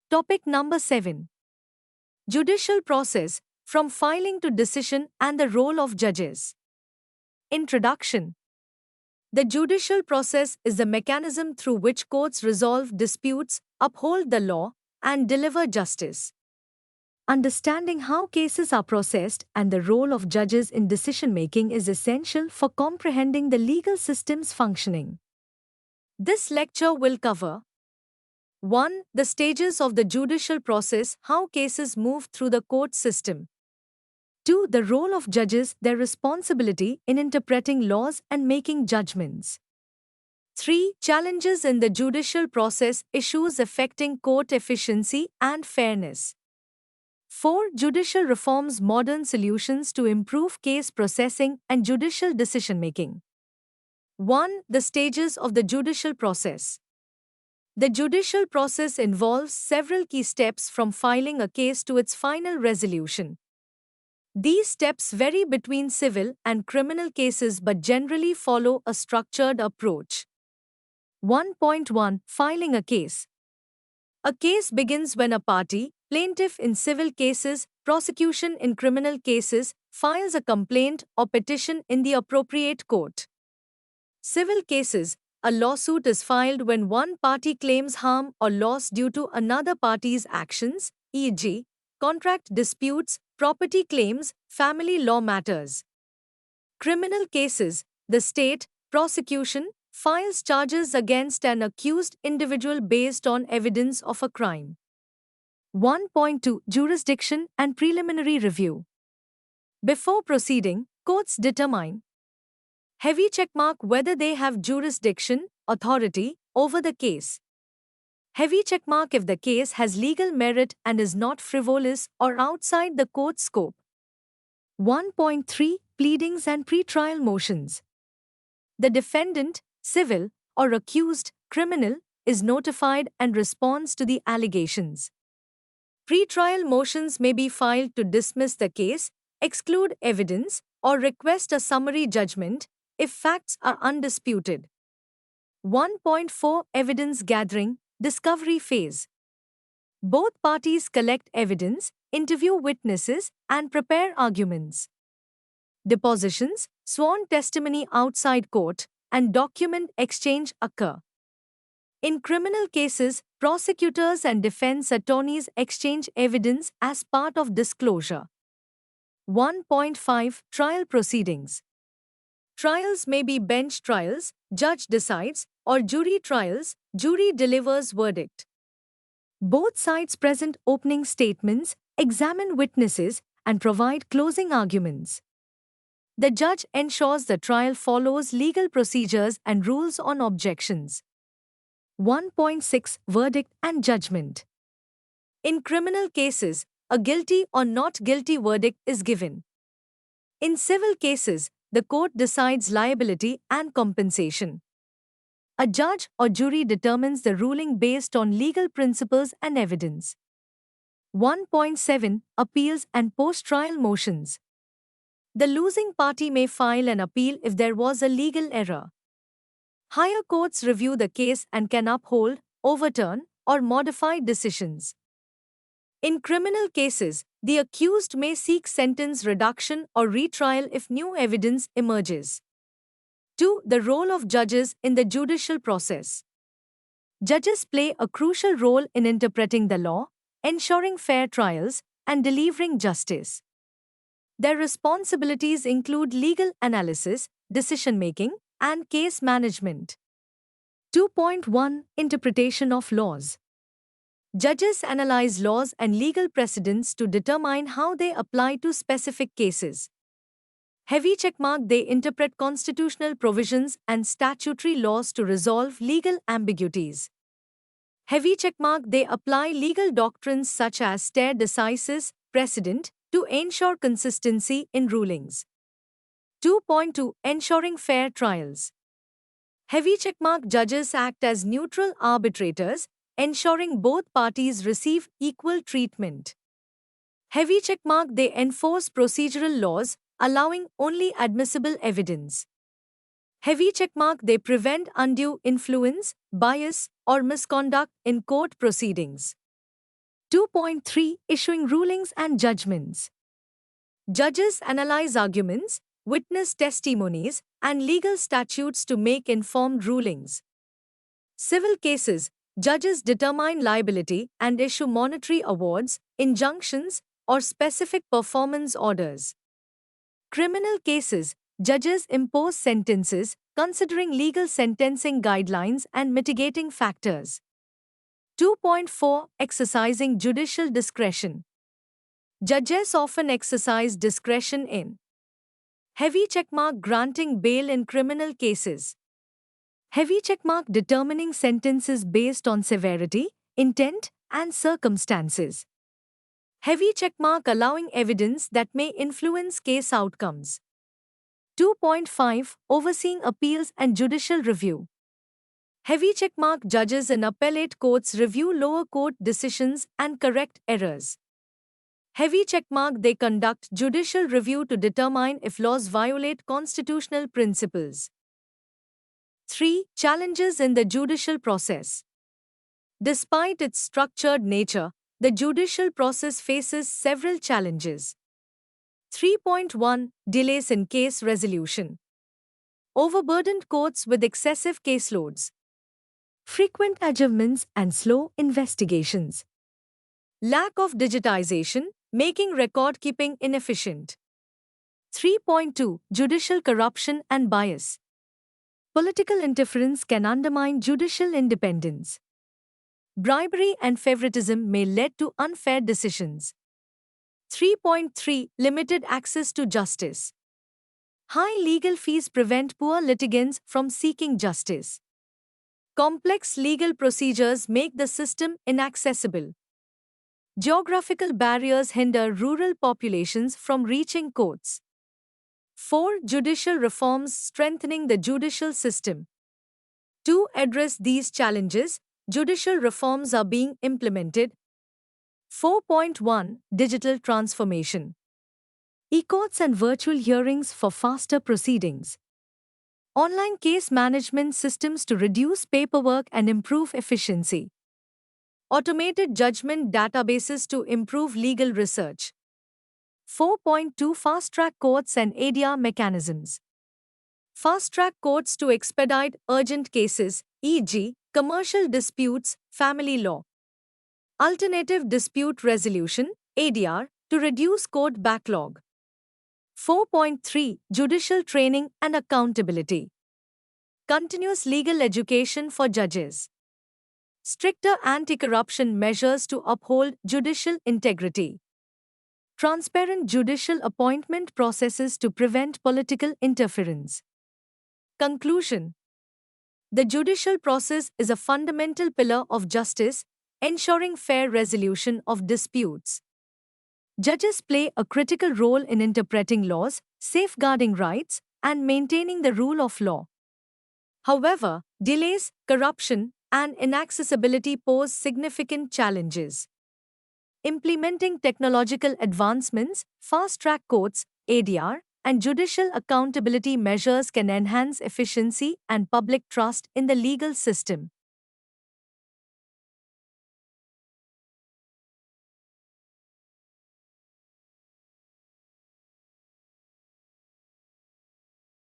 Topic number 7. Judicial process, from filing to decision and the role of judges. Introduction. The judicial process is the mechanism through which courts resolve disputes, uphold the law, and deliver justice. Understanding how cases are processed and the role of judges in decision making is essential for comprehending the legal system's functioning. This lecture will cover 1. The stages of the judicial process, how cases move through the court system. 2. The role of judges, their responsibility in interpreting laws and making judgments. 3. Challenges in the judicial process, issues affecting court efficiency and fairness. 4. Judicial reforms, modern solutions to improve case processing and judicial decision-making. 1. The stages of the judicial process. The judicial process involves several key steps from filing a case to its final resolution. These steps vary between civil and criminal cases but generally follow a structured approach. 1.1. Filing a case. A case begins when a party, plaintiff in civil cases, prosecution in criminal cases, files a complaint or petition in the appropriate court. Civil cases. A lawsuit is filed when one party claims harm or loss due to another party's actions, e.g., contract disputes, property claims, family law matters. Criminal cases. The state, prosecution, files charges against an accused individual based on evidence of a crime. 1.2. Jurisdiction and preliminary review. Before proceeding, courts determine heavy checkmark whether they have jurisdiction, authority, over the case. Heavy checkmark if the case has legal merit and is not frivolous or outside the court's scope. 1.3. Pleadings and pretrial motions. The defendant, civil, or accused, criminal, is notified and responds to the allegations. Pretrial motions may be filed to dismiss the case, exclude evidence, or request a summary judgment if facts are undisputed. 1.4. Evidence gathering, discovery phase. Both parties collect evidence, interview witnesses, and prepare arguments. Depositions, sworn testimony outside court, and document exchange occur. In criminal cases, prosecutors and defense attorneys exchange evidence as part of disclosure. 1.5. Trial proceedings. Trials may be bench trials, judge decides, or jury trials, jury delivers verdict. Both sides present opening statements, examine witnesses, and provide closing arguments. The judge ensures the trial follows legal procedures and rules on objections. 1.6. Verdict and judgment. In criminal cases, a guilty or not guilty verdict is given. In civil cases, the court decides liability and compensation. A judge or jury determines the ruling based on legal principles and evidence. 1.7. Appeals and post-trial motions. The losing party may file an appeal if there was a legal error. Higher courts review the case and can uphold, overturn, or modify decisions. In criminal cases, the accused may seek sentence reduction or retrial if new evidence emerges. 2. The role of judges in the judicial process. Judges play a crucial role in interpreting the law, ensuring fair trials, and delivering justice. Their responsibilities include legal analysis, decision-making, and case management. 2.1. Interpretation of laws. Judges analyze laws and legal precedents to determine how they apply to specific cases. Heavy checkmark, they interpret constitutional provisions and statutory laws to resolve legal ambiguities. Heavy checkmark, they apply legal doctrines such as stare decisis, precedent, to ensure consistency in rulings. 2.2. Ensuring fair trials. Heavy checkmark, judges act as neutral arbitrators, ensuring both parties receive equal treatment. Heavy checkmark, they enforce procedural laws, allowing only admissible evidence. Heavy checkmark, they prevent undue influence, bias, or misconduct in court proceedings. 2.3 Issuing rulings and judgments. Judges analyze arguments, witness testimonies, and legal statutes to make informed rulings. Civil cases, judges determine liability and issue monetary awards, injunctions, or specific performance orders. Criminal cases, judges impose sentences, considering legal sentencing guidelines and mitigating factors. 2.4 Exercising judicial discretion. Judges often exercise discretion in heavy checkmark granting bail in criminal cases. Heavy checkmark determining sentences based on severity, intent, and circumstances. Heavy checkmark allowing evidence that may influence case outcomes. 2.5 Overseeing appeals and judicial review. Heavy checkmark judges in appellate courts review lower court decisions and correct errors. Heavy checkmark they conduct judicial review to determine if laws violate constitutional principles. 3. Challenges in the judicial process. Despite its structured nature, the judicial process faces several challenges. 3.1 Delays in case resolution. Overburdened courts with excessive caseloads. Frequent adjournments and slow investigations. Lack of digitization, making record-keeping inefficient. 3.2 Judicial corruption and bias. Political interference can undermine judicial independence. Bribery and favoritism may lead to unfair decisions. 3.3 Limited access to justice. High legal fees prevent poor litigants from seeking justice. Complex legal procedures make the system inaccessible. Geographical barriers hinder rural populations from reaching courts. 4. Judicial reforms strengthening the judicial system. To address these challenges, judicial reforms are being implemented. 4.1 Digital transformation. E-courts and virtual hearings for faster proceedings. Online case management systems to reduce paperwork and improve efficiency. Automated judgment databases to improve legal research. 4.2 Fast-track courts and ADR mechanisms. Fast-track courts to expedite urgent cases, e.g., commercial disputes, family law. Alternative dispute resolution, ADR, to reduce court backlog. 4.3 Judicial training and accountability. Continuous legal education for judges. Stricter anti-corruption measures to uphold judicial integrity. Transparent judicial appointment processes to prevent political interference. Conclusion. The judicial process is a fundamental pillar of justice, ensuring fair resolution of disputes. Judges play a critical role in interpreting laws, safeguarding rights, and maintaining the rule of law. However, delays, corruption, and inaccessibility pose significant challenges. Implementing technological advancements, fast-track courts, ADR, and judicial accountability measures can enhance efficiency and public trust in the legal system.